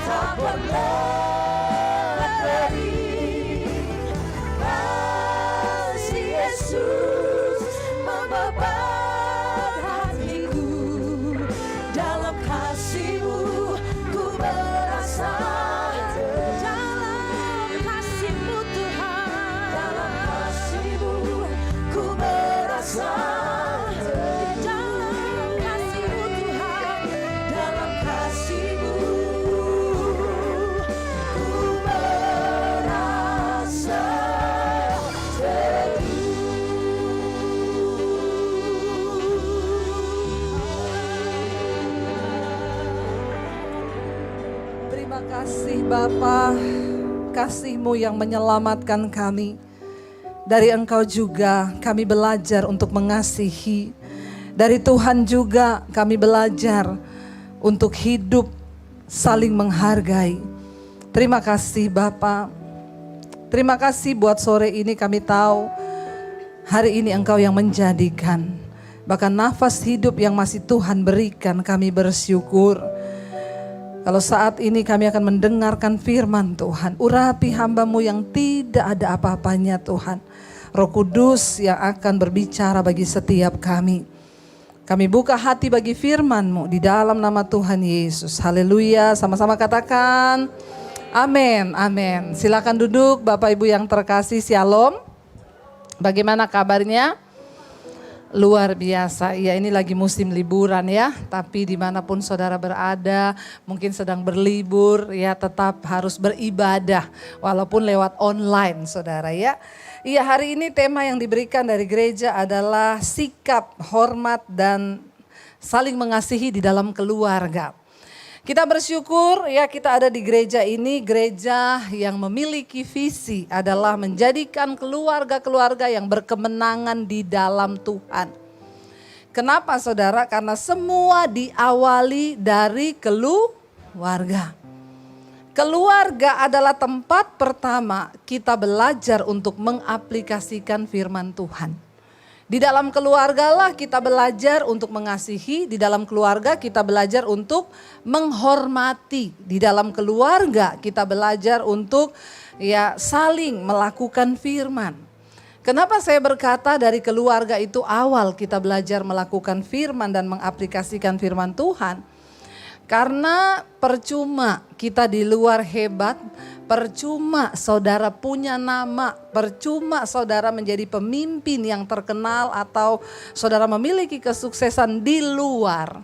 tak pernah beri. Kasih Yesus membabat hatiku, dalam kasih-Mu ku merasa. Dalam kasih-Mu Tuhan, dalam kasih-Mu ku merasa. Dalam kasih-Mu Tuhan, dalam kasih-Mu ku merasa teduh. Terima kasih Bapa, kasih-Mu yang menyelamatkan kami. Dari Engkau juga kami belajar untuk mengasihi. Dari Tuhan juga kami belajar untuk hidup saling menghargai. Terima kasih Bapa. Terima kasih buat sore ini kami tahu hari ini Engkau yang menjadikan. Bahkan nafas hidup yang masih Tuhan berikan, kami bersyukur. Kalau saat ini kami akan mendengarkan firman Tuhan, urapi hamba-Mu yang tidak ada apa-apanya Tuhan. Roh Kudus yang akan berbicara bagi setiap kami. Kami buka hati bagi firman-Mu di dalam nama Tuhan Yesus. Haleluya, sama-sama katakan amin, amin. Silakan duduk Bapak Ibu yang terkasih, shalom. Bagaimana kabarnya? Luar biasa, ya ini lagi musim liburan ya, tapi dimanapun saudara berada, mungkin sedang berlibur ya, tetap harus beribadah walaupun lewat online saudara ya. Iya, hari ini tema yang diberikan dari gereja adalah sikap, hormat dan saling mengasihi di dalam keluarga. Kita bersyukur ya kita ada di gereja ini, gereja yang memiliki visi adalah menjadikan keluarga-keluarga yang berkemenangan di dalam Tuhan. Kenapa saudara? Karena semua diawali dari keluarga. Keluarga adalah tempat pertama kita belajar untuk mengaplikasikan firman Tuhan. Di dalam keluarga lah kita belajar untuk mengasihi, di dalam keluarga kita belajar untuk menghormati, di dalam keluarga kita belajar untuk ya saling melakukan firman. Kenapa saya berkata dari keluarga itu awal kita belajar melakukan firman dan mengaplikasikan firman Tuhan? Karena percuma kita di luar hebat, percuma saudara punya nama, percuma saudara menjadi pemimpin yang terkenal atau saudara memiliki kesuksesan di luar.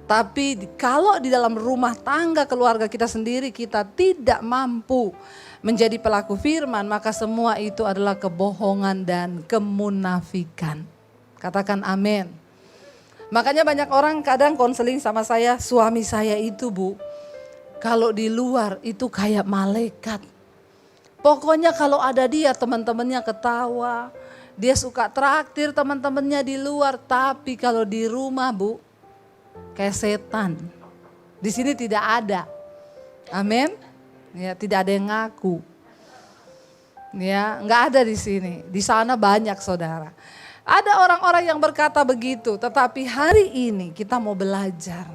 Tapi kalau di dalam rumah tangga keluarga kita sendiri kita tidak mampu menjadi pelaku firman, maka semua itu adalah kebohongan dan kemunafikan. Katakan amin. Makanya banyak orang kadang konseling sama saya, suami saya itu Bu, kalau di luar itu kayak malaikat. Pokoknya kalau ada dia teman-temannya ketawa, dia suka traktir teman-temannya di luar. Tapi kalau di rumah Bu, kayak setan. Di sini tidak ada. Amin. Ya, tidak ada yang ngaku. Ya, nggak ada di sini. Di sana banyak saudara. Ada orang-orang yang berkata begitu, tetapi hari ini kita mau belajar.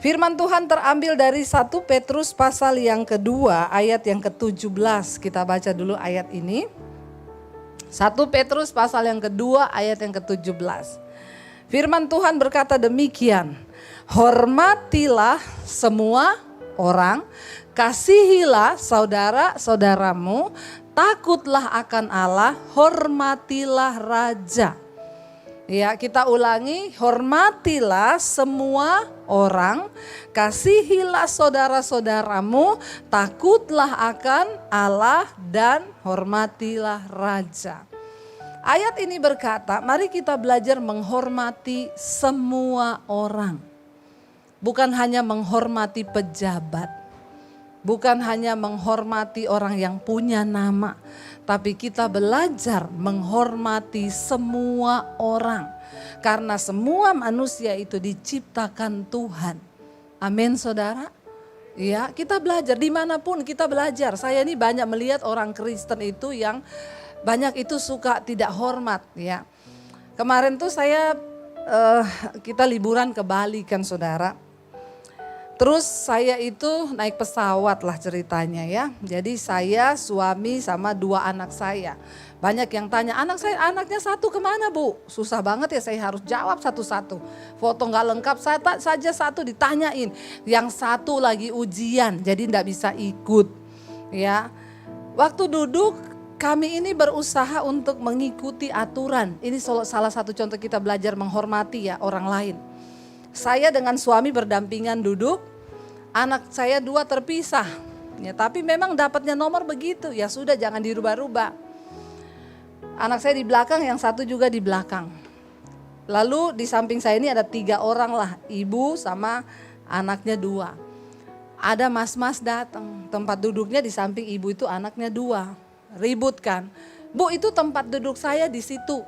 Firman Tuhan terambil dari 1 Petrus pasal yang kedua ayat yang ke-17. Kita baca dulu ayat ini. 1 Petrus pasal yang kedua ayat yang ke-17. Firman Tuhan berkata demikian. Hormatilah semua orang, kasihilah saudara-saudaramu, takutlah akan Allah, hormatilah raja. Ya, kita ulangi, hormatilah semua orang, kasihilah saudara-saudaramu, takutlah akan Allah dan hormatilah raja. Ayat ini berkata, mari kita belajar menghormati semua orang. Bukan hanya menghormati pejabat. Bukan hanya menghormati orang yang punya nama, tapi kita belajar menghormati semua orang. Karena semua manusia itu diciptakan Tuhan. Amin saudara. Ya, kita belajar dimanapun kita belajar. Saya ini banyak melihat orang Kristen itu yang banyak itu suka tidak hormat ya. Kemarin tuh kita liburan ke Bali kan saudara. Terus saya itu naik pesawat lah ceritanya ya. Jadi saya, suami sama 2 anak saya. Banyak yang tanya, anaknya 1 kemana Bu? Susah banget ya, saya harus jawab satu-satu. Foto gak lengkap saja 1 ditanyain. Yang 1 lagi ujian, jadi gak bisa ikut. Ya, waktu duduk kami ini berusaha untuk mengikuti aturan. Ini salah satu contoh kita belajar menghormati ya orang lain. Saya dengan suami berdampingan duduk, anak saya 2 terpisah. Ya, tapi memang dapatnya nomor begitu, ya sudah jangan dirubah-rubah. Anak saya di belakang, yang 1 juga di belakang. Lalu di samping saya ini ada 3 orang lah, ibu sama anaknya 2. Ada mas-mas datang, tempat duduknya di samping ibu itu anaknya 2. Ribut kan, Bu itu tempat duduk saya di situ.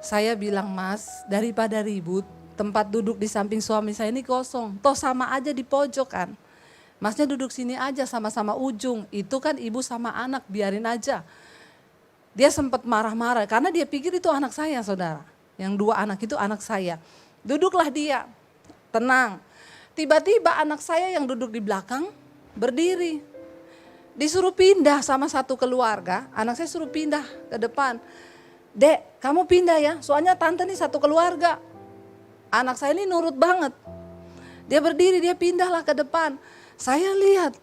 Saya bilang, Mas daripada ribut, tempat duduk di samping suami saya ini kosong. Toh sama aja di pojok kan. Masnya duduk sini aja sama-sama ujung. Itu kan ibu sama anak, biarin aja. Dia sempat marah-marah karena dia pikir itu anak saya saudara. Yang 2 anak itu anak saya. Duduklah dia, tenang. Tiba-tiba anak saya yang duduk di belakang berdiri. Disuruh pindah sama satu keluarga, anak saya suruh pindah ke depan. Dek, kamu pindah ya, soalnya tante nih satu keluarga. Anak saya ini nurut banget. Dia berdiri, dia pindahlah ke depan. Saya lihat,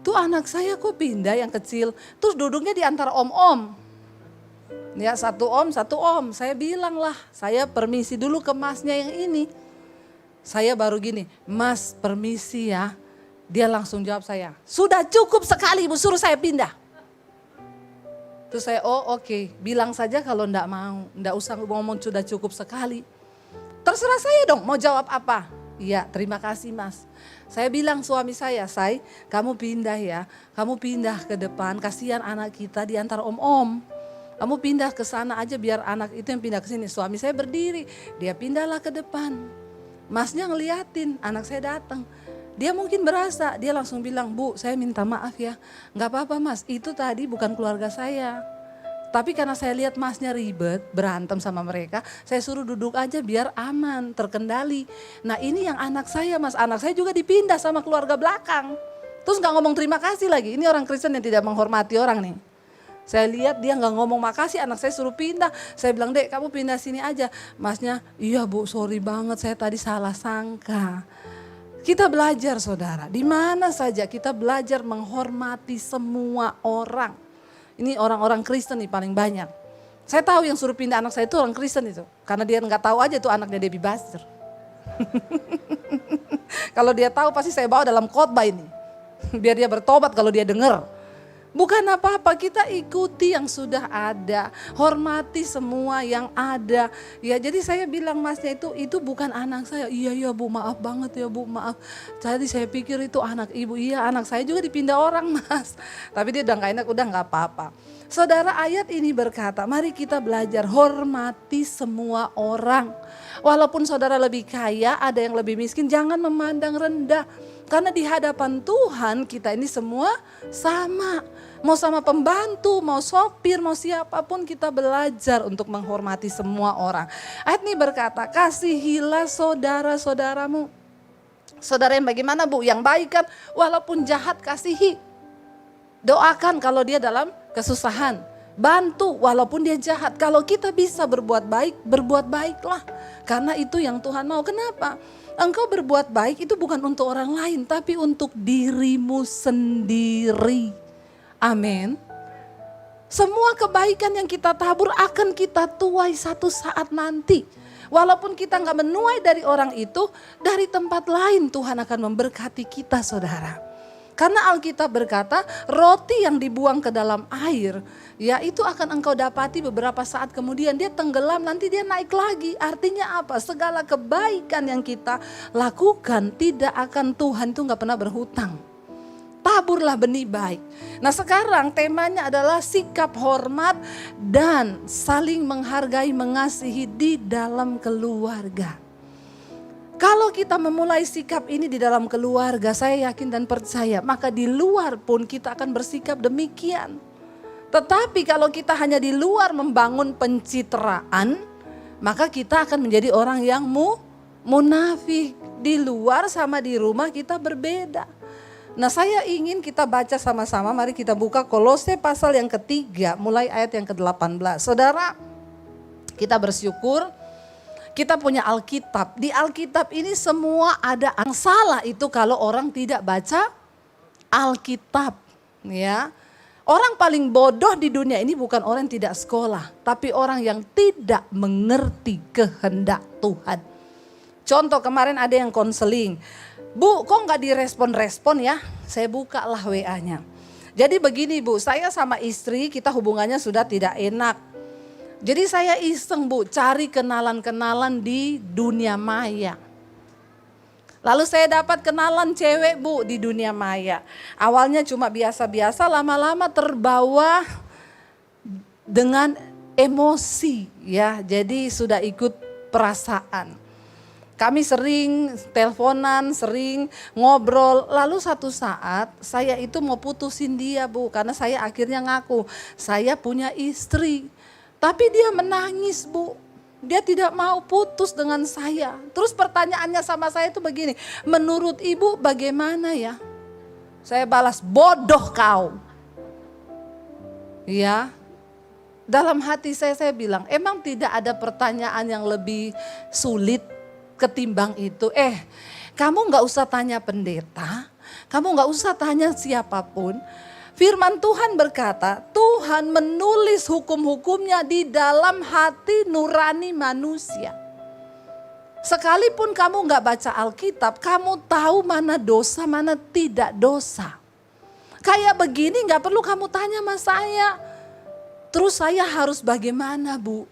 tuh anak saya kok pindah yang kecil. Terus duduknya di antara om-om. Ya 1 om, 1 om. Saya bilang lah, saya permisi dulu ke masnya yang ini. Saya baru gini, Mas permisi ya. Dia langsung jawab saya, sudah cukup sekali ibu suruh saya pindah. Terus saya, oh oke. Bilang saja kalau enggak mau, enggak usah ngomong sudah cukup sekali. Terserah saya dong mau jawab apa. Iya terima kasih Mas. Saya bilang suami saya, Say kamu pindah ya. Kamu pindah ke depan, kasihan anak kita di antara om-om. Kamu pindah ke sana aja biar anak itu yang pindah ke sini. Suami saya berdiri, dia pindahlah ke depan. Masnya ngeliatin anak saya datang. Dia mungkin berasa, dia langsung bilang, Bu saya minta maaf ya. Gak apa-apa Mas, itu tadi bukan keluarga saya. Tapi karena saya lihat masnya ribet, berantem sama mereka, saya suruh duduk aja biar aman, terkendali. Nah ini yang anak saya Mas, anak saya juga dipindah sama keluarga belakang. Terus gak ngomong terima kasih lagi, ini orang Kristen yang tidak menghormati orang nih. Saya lihat dia gak ngomong makasih, anak saya suruh pindah. Saya bilang, Dek kamu pindah sini aja. Masnya, iya Bu sorry banget saya tadi salah sangka. Kita belajar saudara, di mana saja kita belajar menghormati semua orang. Ini orang-orang Kristen nih paling banyak. Saya tahu yang suruh pindah anak saya itu orang Kristen itu. Karena dia nggak tahu aja itu anaknya Debbie Buster. Kalau dia tahu pasti saya bawa dalam khotbah ini. Biar dia bertobat kalau dia dengar. Bukan apa-apa, kita ikuti yang sudah ada. Hormati semua yang ada. Ya jadi saya bilang masnya itu bukan anak saya. Iya Bu maaf banget ya Bu maaf. Jadi saya pikir itu anak ibu. Iya anak saya juga dipindah orang Mas. Tapi dia udah gak enak, udah gak apa-apa. Saudara ayat ini berkata mari kita belajar hormati semua orang. Walaupun saudara lebih kaya ada yang lebih miskin jangan memandang rendah. Karena di hadapan Tuhan kita ini semua sama. Mau sama pembantu, mau sopir, mau siapapun kita belajar untuk menghormati semua orang. Ayat ini berkata, kasihilah saudara-saudaramu. Saudara yang bagaimana Bu? Yang baik kan? Walaupun jahat kasihi. Doakan kalau dia dalam kesusahan. Bantu walaupun dia jahat. Kalau kita bisa berbuat baiklah. Karena itu yang Tuhan mau. Kenapa? Engkau berbuat baik itu bukan untuk orang lain, tapi untuk dirimu sendiri. Amin. Semua kebaikan yang kita tabur akan kita tuai satu saat nanti. Walaupun kita gak menuai dari orang itu, dari tempat lain Tuhan akan memberkati kita saudara. Karena Alkitab berkata roti yang dibuang ke dalam air ya itu akan engkau dapati beberapa saat kemudian dia tenggelam nanti dia naik lagi. Artinya apa? Segala kebaikan yang kita lakukan tidak akan Tuhan itu gak pernah berhutang. Taburlah benih baik. Nah sekarang temanya adalah sikap hormat dan saling menghargai mengasihi di dalam keluarga. Kalau kita memulai sikap ini di dalam keluarga, saya yakin dan percaya, maka di luar pun kita akan bersikap demikian. Tetapi kalau kita hanya di luar membangun pencitraan, maka kita akan menjadi orang yang Munafik di luar sama di rumah kita berbeda. Nah, saya ingin kita baca sama-sama, mari kita buka Kolose pasal yang ketiga mulai ayat yang ke-18. Saudara, kita bersyukur kita punya Alkitab. Di Alkitab ini semua ada. Yang salah itu kalau orang tidak baca Alkitab, ya. Orang paling bodoh di dunia ini bukan orang yang tidak sekolah, tapi orang yang tidak mengerti kehendak Tuhan. Contoh kemarin ada yang konseling, Bu kok gak direspon-respon ya? Saya bukalah WA-nya. Jadi begini Bu, saya sama istri kita hubungannya sudah tidak enak. Jadi saya iseng Bu, cari kenalan-kenalan di dunia maya. Lalu saya dapat kenalan cewek Bu di dunia maya. Awalnya cuma biasa-biasa, lama-lama terbawa dengan emosi ya. Jadi sudah ikut perasaan. Kami sering teleponan, sering ngobrol. Lalu satu saat saya itu mau putusin dia Bu. Karena saya akhirnya ngaku saya punya istri. Tapi dia menangis Bu. Dia tidak mau putus dengan saya. Terus pertanyaannya sama saya itu begini. Menurut ibu bagaimana ya? Saya balas, bodoh kau. Ya. Dalam hati saya bilang, emang tidak ada pertanyaan yang lebih sulit ketimbang itu. Kamu gak usah tanya pendeta, kamu gak usah tanya siapapun. Firman Tuhan berkata, Tuhan menulis hukum-hukumnya di dalam hati nurani manusia. Sekalipun kamu gak baca Alkitab, kamu tahu mana dosa, mana tidak dosa. Kayak begini gak perlu kamu tanya sama saya. Terus saya harus bagaimana Bu?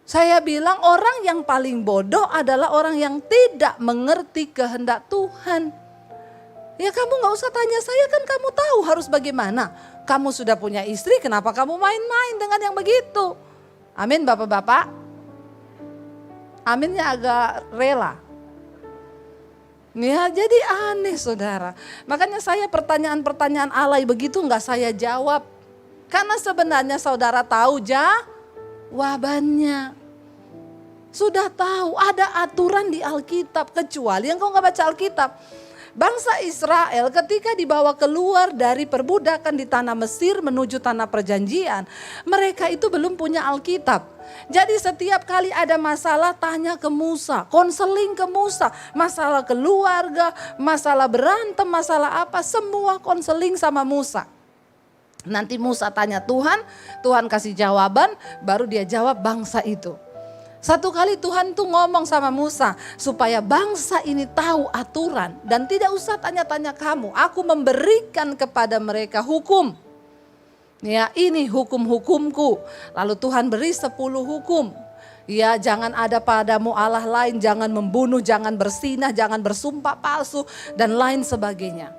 Saya bilang orang yang paling bodoh adalah orang yang tidak mengerti kehendak Tuhan. Ya kamu gak usah tanya saya, kan kamu tahu harus bagaimana. Kamu sudah punya istri, kenapa kamu main-main dengan yang begitu? Amin Bapak-bapak. Aminnya agak rela. Ya jadi aneh saudara. Makanya saya pertanyaan-pertanyaan alay begitu gak saya jawab. Karena sebenarnya saudara tahu jawabannya. Sudah tahu ada aturan di Alkitab, kecuali yang kau gak baca Alkitab. Bangsa Israel ketika dibawa keluar dari perbudakan di tanah Mesir menuju tanah perjanjian, mereka itu belum punya Alkitab. Jadi setiap kali ada masalah tanya ke Musa, konseling ke Musa, masalah keluarga, masalah berantem, masalah apa, semua konseling sama Musa. Nanti Musa tanya Tuhan, Tuhan kasih jawaban, baru dia jawab bangsa itu. Satu kali Tuhan tuh ngomong sama Musa supaya bangsa ini tahu aturan dan tidak usah tanya-tanya kamu. Aku memberikan kepada mereka hukum. Ya ini hukum-hukumku. Lalu Tuhan beri 10 hukum. Ya jangan ada padamu Allah lain, jangan membunuh, jangan bersinah, jangan bersumpah palsu dan lain sebagainya.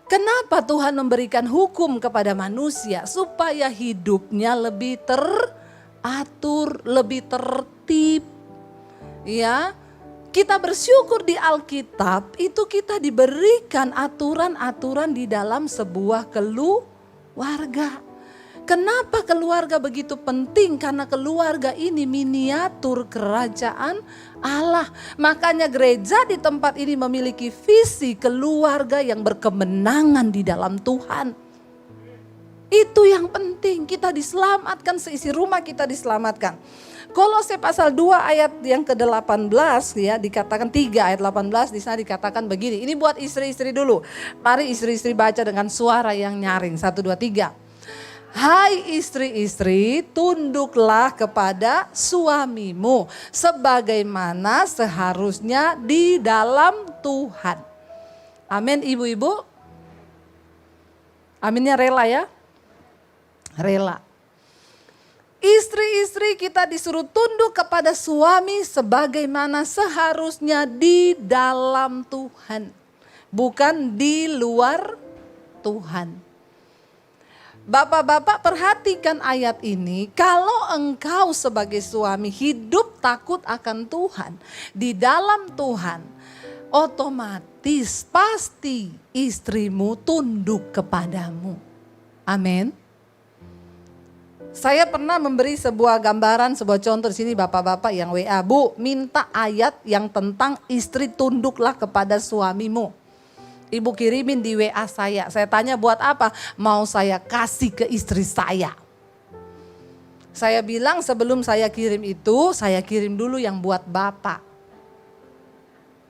Kenapa Tuhan memberikan hukum kepada manusia? Supaya hidupnya lebih teratur, lebih tertib. Ya, kita bersyukur di Alkitab itu kita diberikan aturan-aturan di dalam sebuah keluarga. Kenapa keluarga begitu penting? Karena keluarga ini miniatur kerajaan Allah. Makanya gereja di tempat ini memiliki visi keluarga yang berkemenangan di dalam Tuhan. Itu yang penting, kita diselamatkan, seisi rumah kita diselamatkan. Kolose pasal 2 ayat yang ke-18 ya, dikatakan 3 ayat 18 di sana dikatakan begini. Ini buat istri-istri dulu. Mari istri-istri baca dengan suara yang nyaring. 1 2 3. Hai istri-istri, tunduklah kepada suamimu sebagaimana seharusnya di dalam Tuhan. Amin ibu-ibu. Aminnya rela ya? Rela. Istri-istri kita disuruh tunduk kepada suami sebagaimana seharusnya di dalam Tuhan. Bukan di luar Tuhan. Bapak-bapak perhatikan ayat ini. Kalau engkau sebagai suami hidup takut akan Tuhan. Di dalam Tuhan. Otomatis pasti istrimu tunduk kepadamu. Amin. Saya pernah memberi sebuah gambaran, sebuah contoh di sini bapak-bapak yang WA. Bu, minta ayat yang tentang istri tunduklah kepada suamimu. Ibu kirimin di WA saya. Saya tanya buat apa? Mau saya kasih ke istri saya. Saya bilang sebelum saya kirim itu, saya kirim dulu yang buat bapak.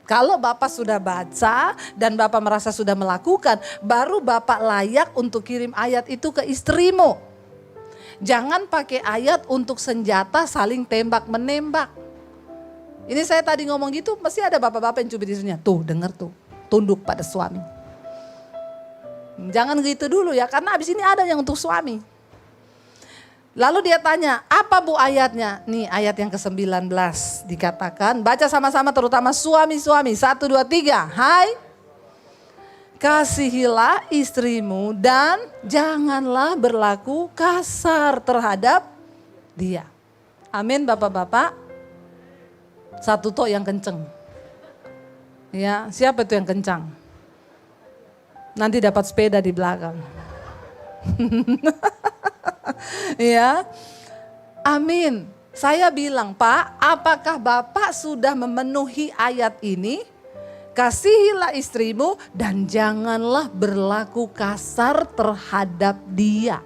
Kalau bapak sudah baca dan bapak merasa sudah melakukan, baru bapak layak untuk kirim ayat itu ke istrimu. Jangan pakai ayat untuk senjata saling tembak-menembak. Ini saya tadi ngomong gitu, mesti ada bapak-bapak yang cubit istrinya. Tuh, denger tuh, tunduk pada suami. Jangan gitu dulu ya, karena abis ini ada yang untuk suami. Lalu dia tanya, apa bu ayatnya? Nih ayat yang ke-19 dikatakan, baca sama-sama terutama suami-suami. 1, 2, 3, hai. Kasihilah istrimu dan janganlah berlaku kasar terhadap dia. Amin bapak-bapak. Satu tok yang kenceng. Ya, siapa itu yang kencang? Nanti dapat sepeda di belakang. Ya, amin. Saya bilang, Pak, apakah Bapak sudah memenuhi ayat ini? Kasihilah istrimu dan janganlah berlaku kasar terhadap dia.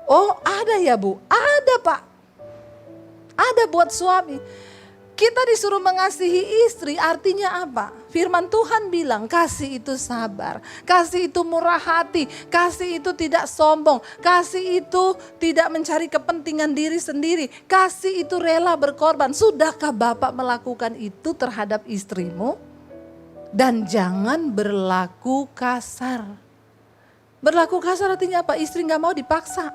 Oh ada ya bu? Ada Pak. Ada buat suami. Kita disuruh mengasihi istri, artinya apa? Firman Tuhan bilang kasih itu sabar, kasih itu murah hati, kasih itu tidak sombong, kasih itu tidak mencari kepentingan diri sendiri, kasih itu rela berkorban. Sudahkah Bapak melakukan itu terhadap istrimu? Dan jangan berlaku kasar. Berlaku kasar artinya apa? Istri gak mau dipaksa.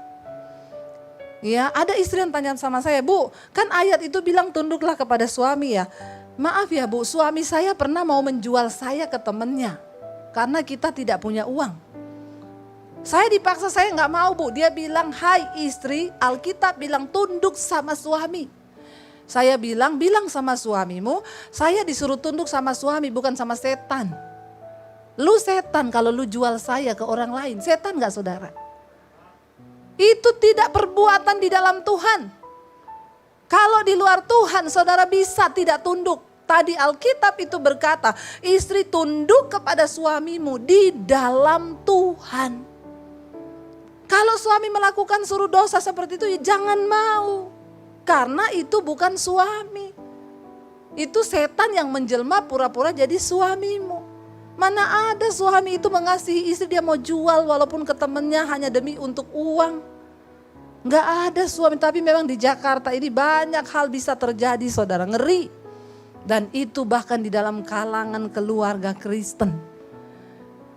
Ya, ada istri yang tanya sama saya, Bu, kan ayat itu bilang tunduklah kepada suami ya. Maaf ya Bu, suami saya pernah mau menjual saya ke temennya. Karena kita tidak punya uang. Saya dipaksa, saya gak mau Bu. Dia bilang, hai istri, Alkitab bilang tunduk sama suami. Saya bilang sama suamimu, saya disuruh tunduk sama suami bukan sama setan. Lu setan kalau lu jual saya ke orang lain, setan gak saudara? Itu tidak perbuatan di dalam Tuhan. Kalau di luar Tuhan saudara bisa tidak tunduk. Tadi Alkitab itu berkata, istri tunduk kepada suamimu di dalam Tuhan. Kalau suami melakukan suruh dosa seperti itu ya jangan mau. Karena itu bukan suami. Itu setan yang menjelma pura-pura jadi suamimu. Mana ada suami itu mengasihi istri dia mau jual walaupun ke temennya hanya demi untuk uang. Gak ada suami, tapi memang di Jakarta ini banyak hal bisa terjadi saudara, ngeri. Dan itu bahkan di dalam kalangan keluarga Kristen.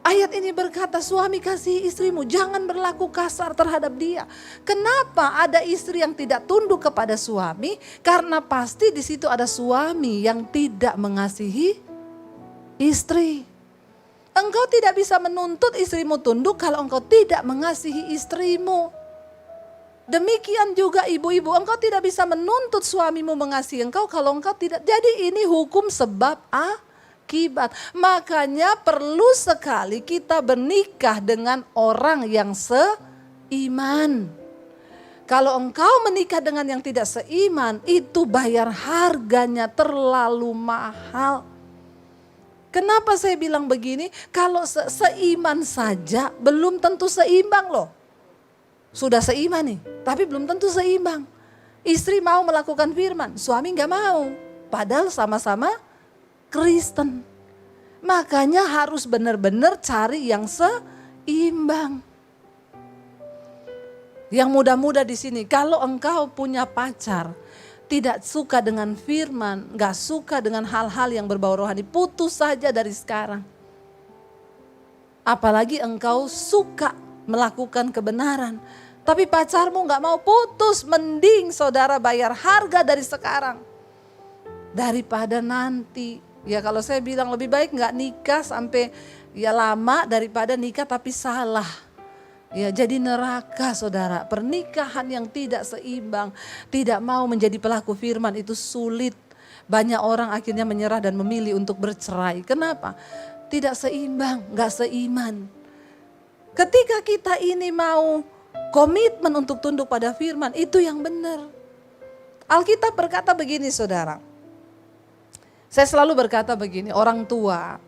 Ayat ini berkata suami kasih istrimu, jangan berlaku kasar terhadap dia. Kenapa ada istri yang tidak tunduk kepada suami? Karena pasti di situ ada suami yang tidak mengasihi istri. Engkau tidak bisa menuntut istrimu tunduk kalau engkau tidak mengasihi istrimu. Demikian juga ibu-ibu, engkau tidak bisa menuntut suamimu mengasihi engkau kalau engkau tidak. Jadi ini hukum sebab akibat. Makanya perlu sekali kita bernikah dengan orang yang seiman. Kalau engkau menikah dengan yang tidak seiman, itu bayar harganya terlalu mahal. Kenapa saya bilang begini? Kalau seiman saja belum tentu seimbang loh. Sudah seiman nih, tapi belum tentu seimbang. Istri mau melakukan firman, suami gak mau. Padahal sama-sama Kristen. Makanya harus benar-benar cari yang seimbang. Yang muda-muda di sini, kalau engkau punya pacar, tidak suka dengan firman, gak suka dengan hal-hal yang berbau rohani, putus saja dari sekarang. Apalagi engkau suka melakukan kebenaran, tapi pacarmu gak mau putus, mending saudara bayar harga dari sekarang. Daripada nanti, ya kalau saya bilang lebih baik gak nikah sampai ya lama daripada nikah tapi salah. Ya jadi neraka saudara, pernikahan yang tidak seimbang, tidak mau menjadi pelaku firman itu sulit. Banyak orang akhirnya menyerah dan memilih untuk bercerai. Kenapa? Tidak seimbang, gak seiman. Ketika kita ini mau komitmen untuk tunduk pada firman, itu yang benar. Alkitab berkata begini saudara. Saya selalu berkata begini, orang tua,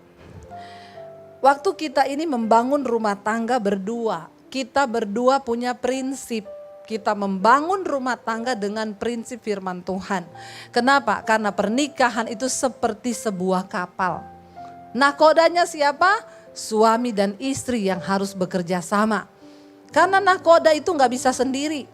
waktu kita ini membangun rumah tangga berdua, kita berdua punya prinsip. Kita membangun rumah tangga dengan prinsip firman Tuhan. Kenapa? Karena pernikahan itu seperti sebuah kapal. Nakodanya siapa? Suami dan istri yang harus bekerja sama. Karena nakoda itu gak bisa sendiri.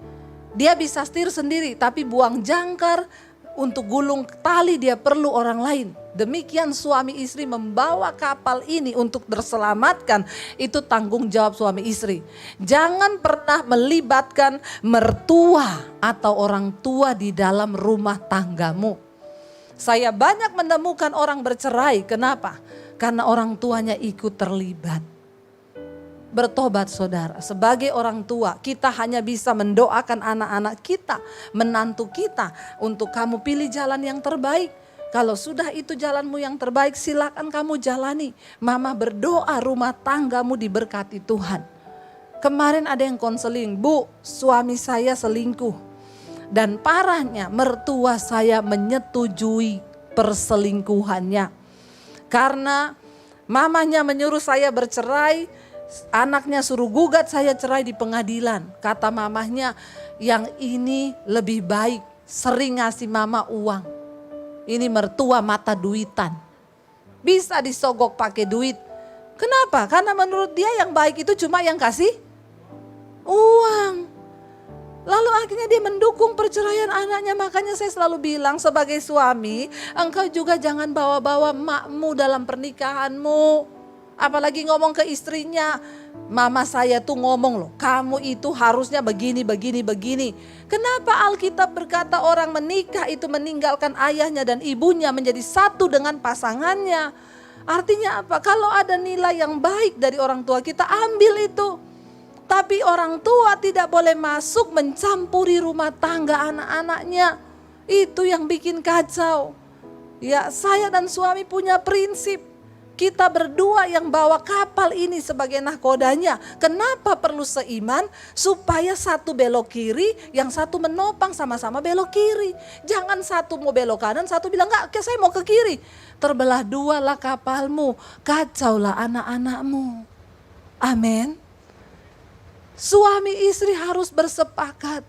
Dia bisa setir sendiri, tapi buang jangkar, untuk gulung tali dia perlu orang lain. Demikian suami istri membawa kapal ini untuk terselamatkan, itu tanggung jawab suami istri. Jangan pernah melibatkan mertua atau orang tua di dalam rumah tanggamu. Saya banyak menemukan orang bercerai, kenapa? Karena orang tuanya ikut terlibat. Bertobat saudara, sebagai orang tua kita hanya bisa mendoakan anak-anak kita, menantu kita, untuk kamu pilih jalan yang terbaik. Kalau sudah itu jalanmu yang terbaik, silakan kamu jalani. Mama berdoa rumah tanggamu diberkati Tuhan. Kemarin ada yang konseling, Bu, suami saya selingkuh. Dan parahnya mertua saya menyetujui perselingkuhannya. Karena mamanya menyuruh saya bercerai, anaknya suruh gugat saya cerai di pengadilan. Kata mamahnya, yang ini lebih baik, sering ngasih mama uang. Ini mertua mata duitan. Bisa disogok pakai duit. Kenapa? Karena menurut dia yang baik itu cuma yang kasih uang. Lalu akhirnya dia mendukung perceraian anaknya. Makanya saya selalu bilang sebagai suami, engkau juga jangan bawa-bawa makmu dalam pernikahanmu. Apalagi ngomong ke istrinya, mama saya tuh ngomong loh, kamu itu harusnya begini. Kenapa Alkitab berkata orang menikah itu meninggalkan ayahnya dan ibunya menjadi satu dengan pasangannya? Artinya apa? Kalau ada nilai yang baik dari orang tua kita, ambil itu. Tapi orang tua tidak boleh masuk mencampuri rumah tangga anak-anaknya. Itu yang bikin kacau. Ya, saya dan suami punya prinsip. Kita berdua yang bawa kapal ini sebagai nahkodanya. Kenapa perlu seiman? Supaya satu belok kiri, yang satu menopang sama-sama belok kiri. Jangan satu mau belok kanan, satu bilang enggak, saya mau ke kiri. Terbelah dua lah kapalmu, kacaulah anak-anakmu. Amin. Suami istri harus bersepakat.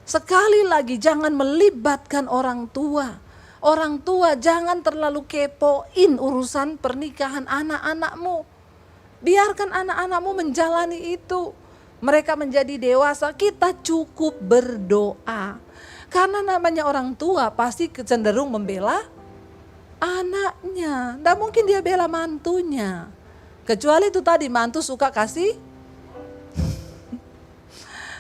Sekali lagi jangan melibatkan orang tua. Orang tua jangan terlalu kepoin urusan pernikahan anak-anakmu. Biarkan anak-anakmu menjalani itu. Mereka menjadi dewasa, kita cukup berdoa. Karena namanya orang tua pasti cenderung membela anaknya. Tidak mungkin dia bela mantunya. Kecuali itu tadi, mantu suka kasih.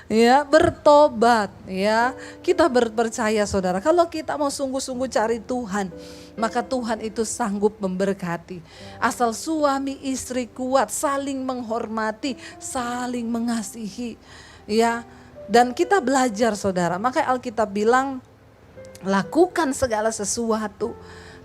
Ya, bertobat ya. Kita percaya saudara, kalau kita mau sungguh-sungguh cari Tuhan, maka Tuhan itu sanggup memberkati. Asal suami istri kuat, saling menghormati, saling mengasihi. Ya, dan kita belajar saudara. Maka Alkitab bilang, lakukan segala sesuatu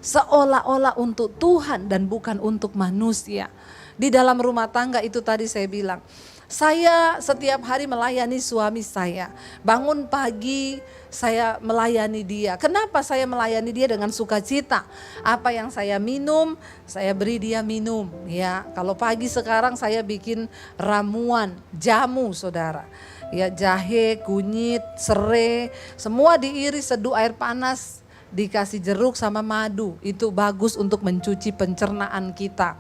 seolah-olah untuk Tuhan dan bukan untuk manusia. Di dalam rumah tangga itu tadi saya bilang, saya setiap hari melayani suami saya. Bangun pagi saya melayani dia. Kenapa saya melayani dia dengan sukacita? Apa yang saya minum, saya beri dia minum. Ya, kalau pagi sekarang saya bikin ramuan, jamu saudara. Ya, jahe, kunyit, serai, semua diiris seduh air panas, dikasih jeruk sama madu. Itu bagus untuk mencuci pencernaan kita.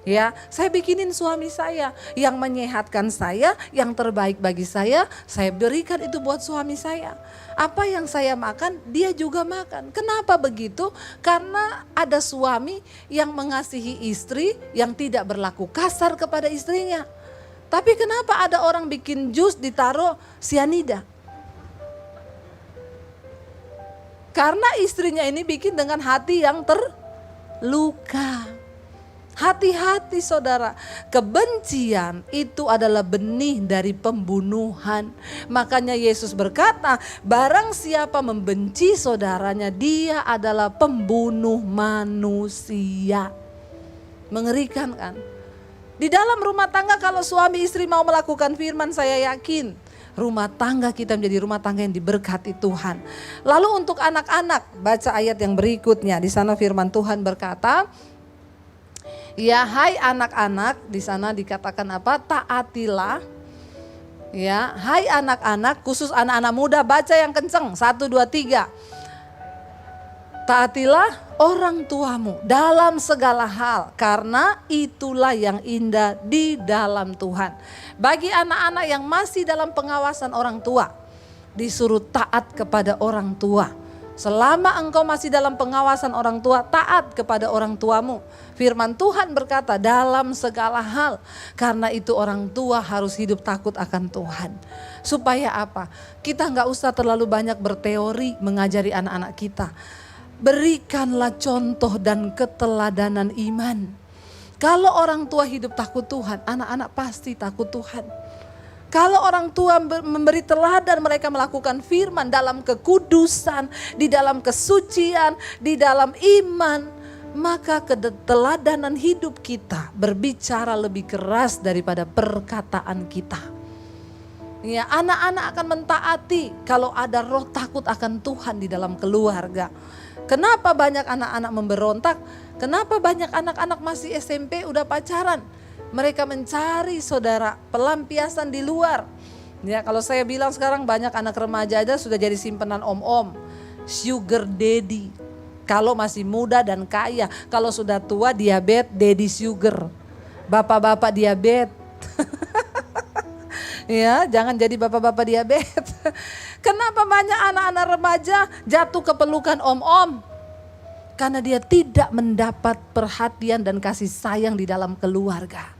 Ya, saya bikinin suami saya yang menyehatkan saya, yang terbaik bagi saya berikan itu buat suami saya. Apa yang saya makan, dia juga makan. Kenapa begitu? Karena ada suami yang mengasihi istri, yang tidak berlaku kasar kepada istrinya. Tapi kenapa ada orang bikin jus ditaruh sianida? Karena istrinya ini bikin dengan hati yang terluka. Hati-hati saudara, kebencian itu adalah benih dari pembunuhan. Makanya Yesus berkata, barang siapa membenci saudaranya, dia adalah pembunuh manusia. Mengerikan kan? Di dalam rumah tangga kalau suami istri mau melakukan firman, saya yakin rumah tangga kita menjadi rumah tangga yang diberkati Tuhan. Lalu untuk anak-anak, baca ayat yang berikutnya. Di sana firman Tuhan berkata, ya hai anak-anak, di sana dikatakan apa? Taatilah. Ya, hai anak-anak, khusus anak-anak muda, baca yang kenceng. 1, 2, 3. Taatilah orang tuamu dalam segala hal, karena itulah yang indah di dalam Tuhan. Bagi anak-anak yang masih dalam pengawasan orang tua, disuruh taat kepada orang tua. Selama engkau masih dalam pengawasan orang tua, taat kepada orang tuamu. Firman Tuhan berkata dalam segala hal, karena itu orang tua harus hidup takut akan Tuhan. Supaya apa? Kita gak usah terlalu banyak berteori mengajari anak-anak kita. Berikanlah contoh dan keteladanan iman. Kalau orang tua hidup takut Tuhan, anak-anak pasti takut Tuhan. Kalau orang tua memberi teladan, mereka melakukan firman dalam kekudusan, di dalam kesucian, di dalam iman, maka keteladanan hidup kita berbicara lebih keras daripada perkataan kita. Ya, anak-anak akan mentaati kalau ada roh takut akan Tuhan di dalam keluarga. Kenapa banyak anak-anak memberontak? Kenapa banyak anak-anak masih SMP udah pacaran? Mereka mencari saudara pelampiasan di luar. Ya, kalau saya bilang sekarang banyak anak remaja aja sudah jadi simpenan om-om, sugar daddy. Kalau masih muda dan kaya, kalau sudah tua diabetes, daddy sugar. Bapak-bapak diabetes. Ya, jangan jadi bapak-bapak diabetes. Kenapa banyak anak-anak remaja jatuh ke pelukan om-om? Karena dia tidak mendapat perhatian dan kasih sayang di dalam keluarga.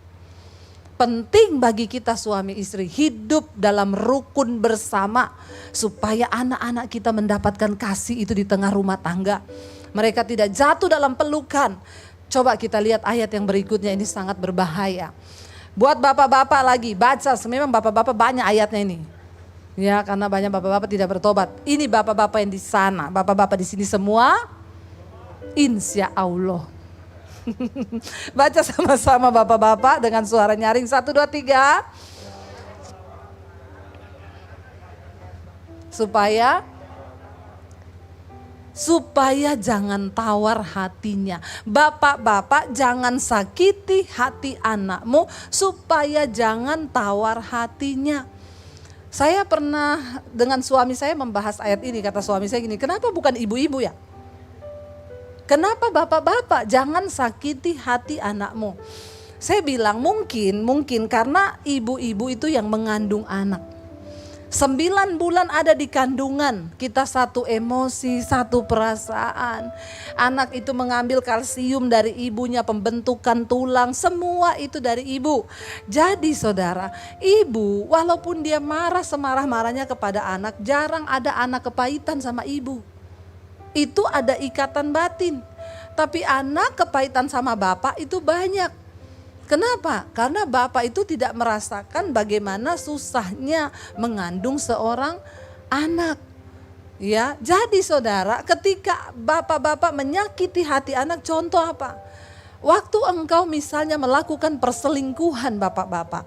Penting bagi kita suami istri hidup dalam rukun bersama, supaya anak-anak kita mendapatkan kasih itu di tengah rumah tangga. Mereka tidak jatuh dalam pelukan. Coba kita lihat ayat yang berikutnya, ini sangat berbahaya. Buat bapak-bapak lagi, baca, memang bapak-bapak banyak ayatnya ini. Ya, karena banyak bapak-bapak tidak bertobat. Ini bapak-bapak yang di sana, bapak-bapak di sini semua, insya Allah. Baca sama-sama bapak-bapak dengan suara nyaring. 1, 2, 3. Supaya jangan tawar hatinya. Bapak-bapak jangan sakiti hati anakmu, supaya jangan tawar hatinya. Saya pernah dengan suami saya membahas ayat ini, kata suami saya gini, kenapa bukan ibu-ibu ya? Kenapa bapak-bapak jangan sakiti hati anakmu? Saya bilang mungkin karena ibu-ibu itu yang mengandung anak. 9 bulan ada di kandungan, kita satu emosi, satu perasaan. Anak itu mengambil kalsium dari ibunya, pembentukan tulang, semua itu dari ibu. Jadi saudara, ibu walaupun dia marah semarah-marahnya kepada anak, jarang ada anak kepahitan sama ibu. Itu ada ikatan batin. Tapi anak kepahitan sama bapak itu banyak. Kenapa? Karena bapak itu tidak merasakan bagaimana susahnya mengandung seorang anak. Ya, jadi saudara, ketika bapak-bapak menyakiti hati anak, contoh apa? Waktu engkau misalnya melakukan perselingkuhan bapak-bapak,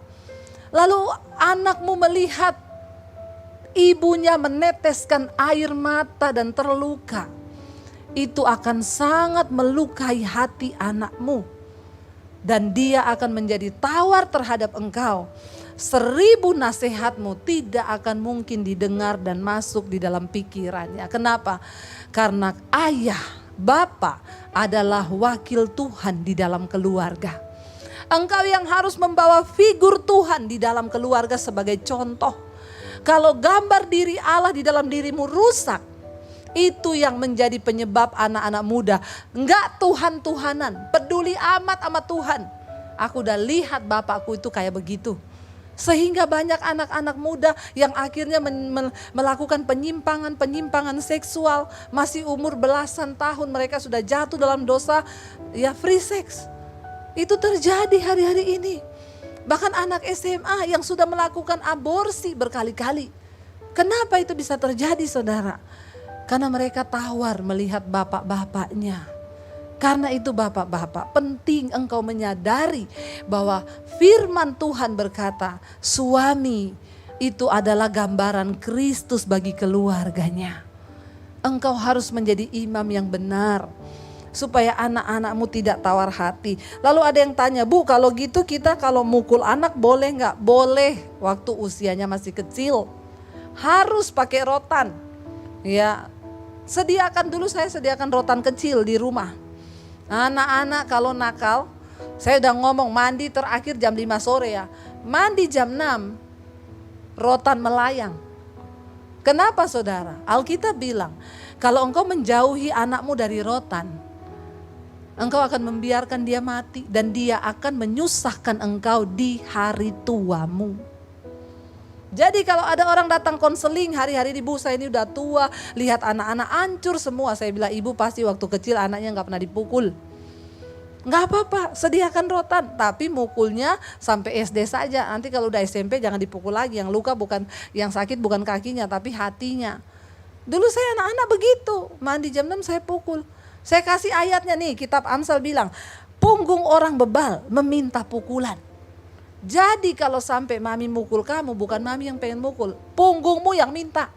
lalu anakmu melihat ibunya meneteskan air mata dan terluka, itu akan sangat melukai hati anakmu. Dan dia akan menjadi tawar terhadap engkau. 1000 nasihatmu tidak akan mungkin didengar dan masuk di dalam pikirannya. Kenapa? Karena ayah, bapak adalah wakil Tuhan di dalam keluarga. Engkau yang harus membawa figur Tuhan di dalam keluarga sebagai contoh. Kalau gambar diri Allah di dalam dirimu rusak, itu yang menjadi penyebab anak-anak muda enggak Tuhan-Tuhanan, peduli amat sama Tuhan. Aku udah lihat bapakku itu kayak begitu. Sehingga banyak anak-anak muda yang akhirnya melakukan penyimpangan seksual. Masih umur belasan tahun mereka sudah jatuh dalam dosa ya free sex. Itu terjadi hari-hari ini. Bahkan anak SMA yang sudah melakukan aborsi berkali-kali. Kenapa itu bisa terjadi saudara? Karena mereka tawar melihat bapak-bapaknya. Karena itu bapak-bapak penting engkau menyadari bahwa firman Tuhan berkata, suami itu adalah gambaran Kristus bagi keluarganya. Engkau harus menjadi imam yang benar, supaya anak-anakmu tidak tawar hati. Lalu ada yang tanya, Bu, kalau gitu kita kalau mukul anak boleh nggak? Boleh, waktu usianya masih kecil. Harus pakai rotan. Ya, saya sediakan rotan kecil di rumah. Anak-anak kalau nakal, saya udah ngomong mandi terakhir jam 5 sore ya. Mandi jam 6, rotan melayang. Kenapa saudara? Alkitab bilang, kalau engkau menjauhi anakmu dari rotan, engkau akan membiarkan dia mati dan dia akan menyusahkan engkau di hari tuamu. Jadi kalau ada orang datang konseling hari-hari ibu saya ini udah tua, lihat anak-anak hancur semua. Saya bilang ibu pasti waktu kecil anaknya gak pernah dipukul. Gak apa-apa, sediakan rotan, tapi mukulnya sampai SD saja. Nanti kalau udah SMP jangan dipukul lagi. Yang luka bukan, yang sakit bukan kakinya tapi hatinya. Dulu saya anak-anak begitu, mandi jam 6 saya pukul. Saya kasih ayatnya nih, kitab Amsal bilang, punggung orang bebal meminta pukulan. Jadi kalau sampai mami mukul kamu, bukan mami yang pengen mukul, punggungmu yang minta.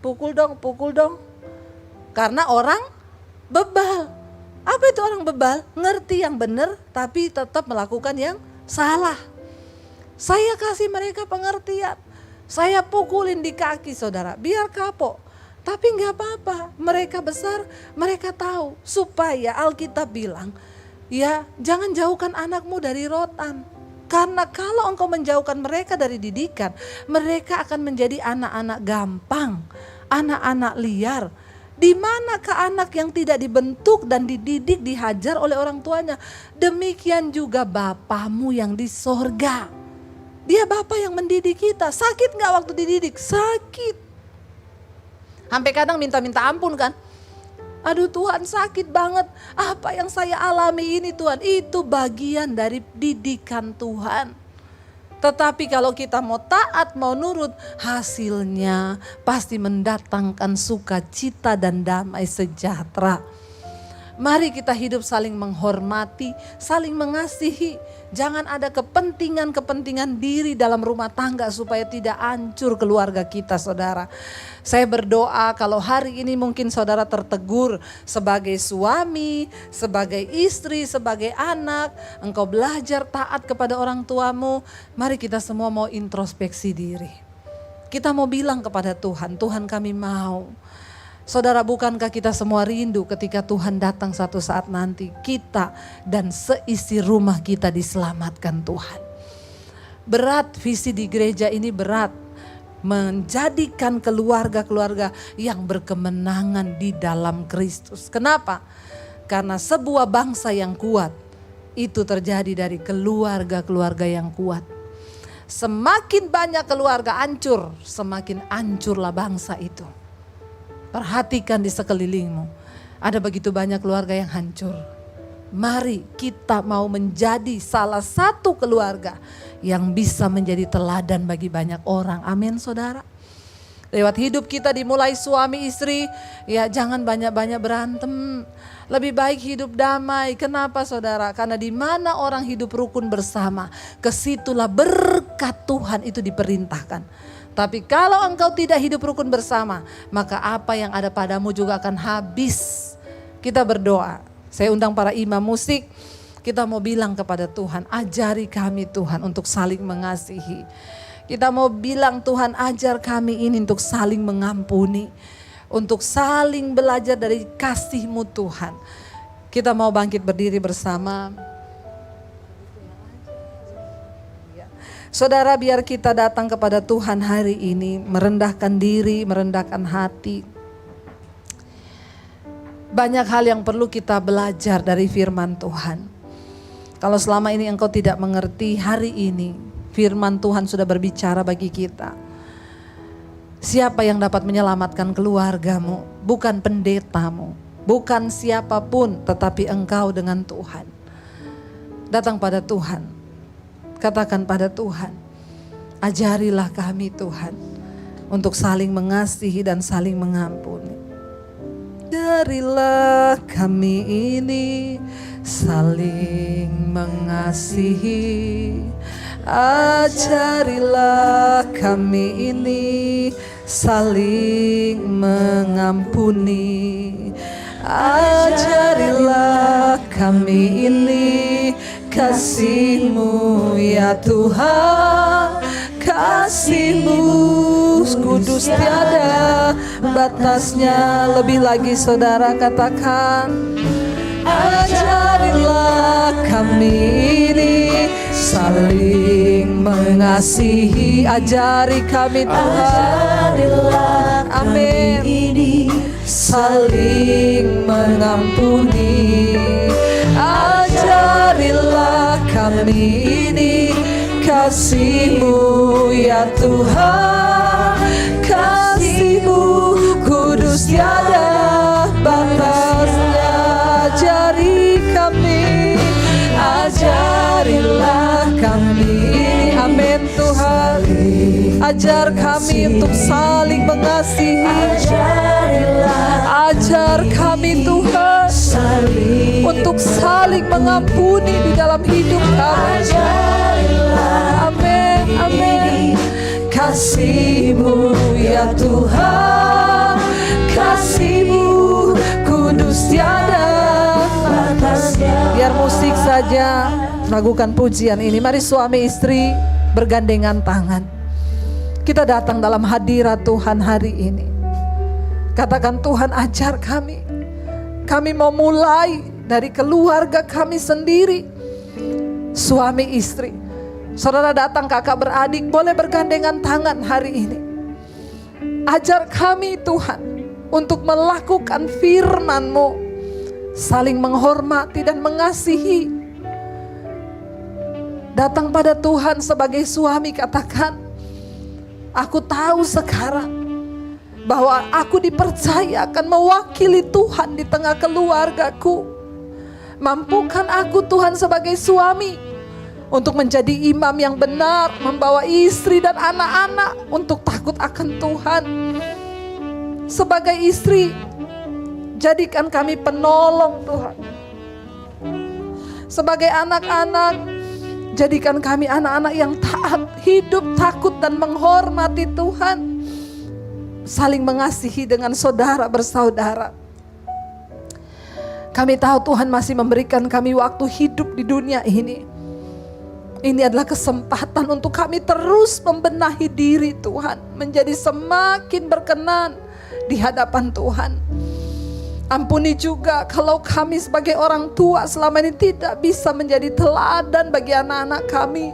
Pukul dong, pukul dong. Karena orang bebal. Apa itu orang bebal? Ngerti yang benar tapi tetap melakukan yang salah. Saya kasih mereka pengertian. Saya pukulin di kaki saudara, biar kapok. Tapi gak apa-apa, mereka besar, mereka tahu. Supaya Alkitab bilang, ya jangan jauhkan anakmu dari rotan. Karena kalau engkau menjauhkan mereka dari didikan, mereka akan menjadi anak-anak gampang, anak-anak liar. Di manakah anak yang tidak dibentuk dan dididik, dihajar oleh orang tuanya? Demikian juga Bapamu yang di sorga. Dia Bapa yang mendidik kita. Sakit gak waktu dididik? Sakit. Sampai kadang minta-minta ampun kan. Aduh Tuhan sakit banget, apa yang saya alami ini Tuhan, itu bagian dari didikan Tuhan. Tetapi kalau kita mau taat, mau nurut, hasilnya pasti mendatangkan sukacita dan damai sejahtera. Mari kita hidup saling menghormati, saling mengasihi. Jangan ada kepentingan-kepentingan diri dalam rumah tangga supaya tidak hancur keluarga kita saudara. Saya berdoa kalau hari ini mungkin saudara tertegur sebagai suami, sebagai istri, sebagai anak. Engkau belajar taat kepada orang tuamu. Mari kita semua mau introspeksi diri. Kita mau bilang kepada Tuhan, Tuhan kami mau. Saudara, bukankah kita semua rindu ketika Tuhan datang satu saat nanti, kita dan seisi rumah kita diselamatkan Tuhan. Berat visi di gereja ini, berat menjadikan keluarga-keluarga yang berkemenangan di dalam Kristus. Kenapa? Karena sebuah bangsa yang kuat itu terjadi dari keluarga-keluarga yang kuat. Semakin banyak keluarga hancur, semakin hancurlah bangsa itu. Perhatikan di sekelilingmu, ada begitu banyak keluarga yang hancur. Mari kita mau menjadi salah satu keluarga yang bisa menjadi teladan bagi banyak orang. Amin saudara. Lewat hidup kita dimulai suami istri, ya jangan banyak-banyak berantem. Lebih baik hidup damai. Kenapa saudara? Karena di mana orang hidup rukun bersama, kesitulah berkat Tuhan itu diperintahkan. Tapi kalau engkau tidak hidup rukun bersama, maka apa yang ada padamu juga akan habis. Kita berdoa. Saya undang para imam musik. Kita mau bilang kepada Tuhan, ajari kami Tuhan untuk saling mengasihi. Kita mau bilang Tuhan, ajar kami ini untuk saling mengampuni. Untuk saling belajar dari kasih-Mu Tuhan. Kita mau bangkit berdiri bersama. Saudara, biar kita datang kepada Tuhan hari ini, merendahkan diri, merendahkan hati. Banyak hal yang perlu kita belajar dari firman Tuhan. Kalau selama ini engkau tidak mengerti, hari ini firman Tuhan sudah berbicara bagi kita. Siapa yang dapat menyelamatkan keluargamu? Bukan pendetamu, bukan siapapun, tetapi engkau dengan Tuhan. Datang pada Tuhan. Katakan pada Tuhan, ajarilah kami Tuhan untuk saling mengasihi dan saling mengampuni. Ajarilah kami ini saling mengasihi, Ajarilah kami ini saling mengampuni. Ajarilah kami ini kasih-Mu ya Tuhan. Kasih-Mu kudus tiada batasnya. Lebih lagi saudara katakan, ajarilah kami ini saling mengasihi. Ajari kami Tuhan, amin, saling mengampuni. Ajarilah kami ini kasih-Mu ya Tuhan. Kasih-Mu kudus tiada batasnya. Ajari kami, ajarilah kami, amin Tuhan. Ajar kami untuk saling mengasihi. Ajar kami Tuhan untuk saling mengampuni di dalam hidup kami. Amin, amin. Kasih-Mu ya Tuhan, kasih-Mu kudus tiada batasnya. Biar musik saja lakukan pujian ini. Mari suami istri bergandengan tangan. Kita datang dalam hadirat Tuhan hari ini. Katakan, Tuhan ajar kami. Kami mau mulai dari keluarga kami sendiri. Suami istri, saudara datang kakak beradik, boleh bergandengan tangan hari ini. Ajar kami Tuhan untuk melakukan firman-Mu, saling menghormati dan mengasihi. Datang pada Tuhan sebagai suami, katakan, aku tahu sekarang bahwa aku dipercaya akan mewakili Tuhan di tengah keluargaku. Mampukan aku Tuhan sebagai suami untuk menjadi imam yang benar, membawa istri dan anak-anak untuk takut akan Tuhan. Sebagai istri, jadikan kami penolong Tuhan. Sebagai anak-anak, jadikan kami anak-anak yang taat, hidup takut dan menghormati Tuhan. Saling mengasihi dengan saudara bersaudara. Kami tahu Tuhan masih memberikan kami waktu hidup di dunia ini. Ini adalah kesempatan untuk kami terus membenahi diri Tuhan, menjadi semakin berkenan di hadapan Tuhan. Ampuni juga kalau kami sebagai orang tua selama ini tidak bisa menjadi teladan bagi anak-anak kami.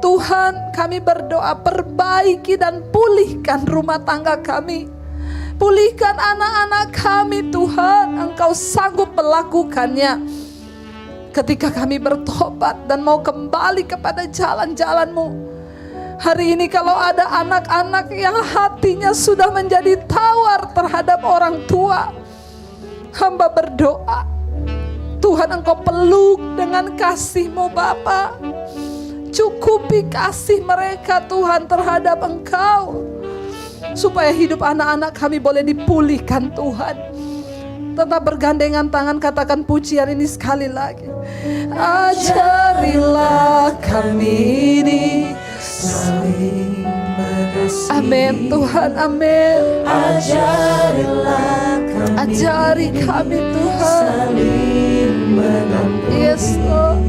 Tuhan, kami berdoa, perbaiki dan pulihkan rumah tangga kami. Pulihkan anak-anak kami Tuhan. Engkau sanggup melakukannya. Ketika kami bertobat dan mau kembali kepada jalan-jalan-Mu. Hari ini kalau ada anak-anak yang hatinya sudah menjadi tawar terhadap orang tua, hamba berdoa, Tuhan Engkau peluk dengan kasih-Mu Bapa. Cukupi kasih mereka Tuhan terhadap Engkau, supaya hidup anak-anak kami boleh dipulihkan Tuhan. Tetap bergandengan tangan, katakan pujian ini sekali lagi. Ajarilah kami ini saling mengasihi. Amin Tuhan, amin. Ajarilah kami, ajari kami Tuhan saling mengampuni. Yes Lord.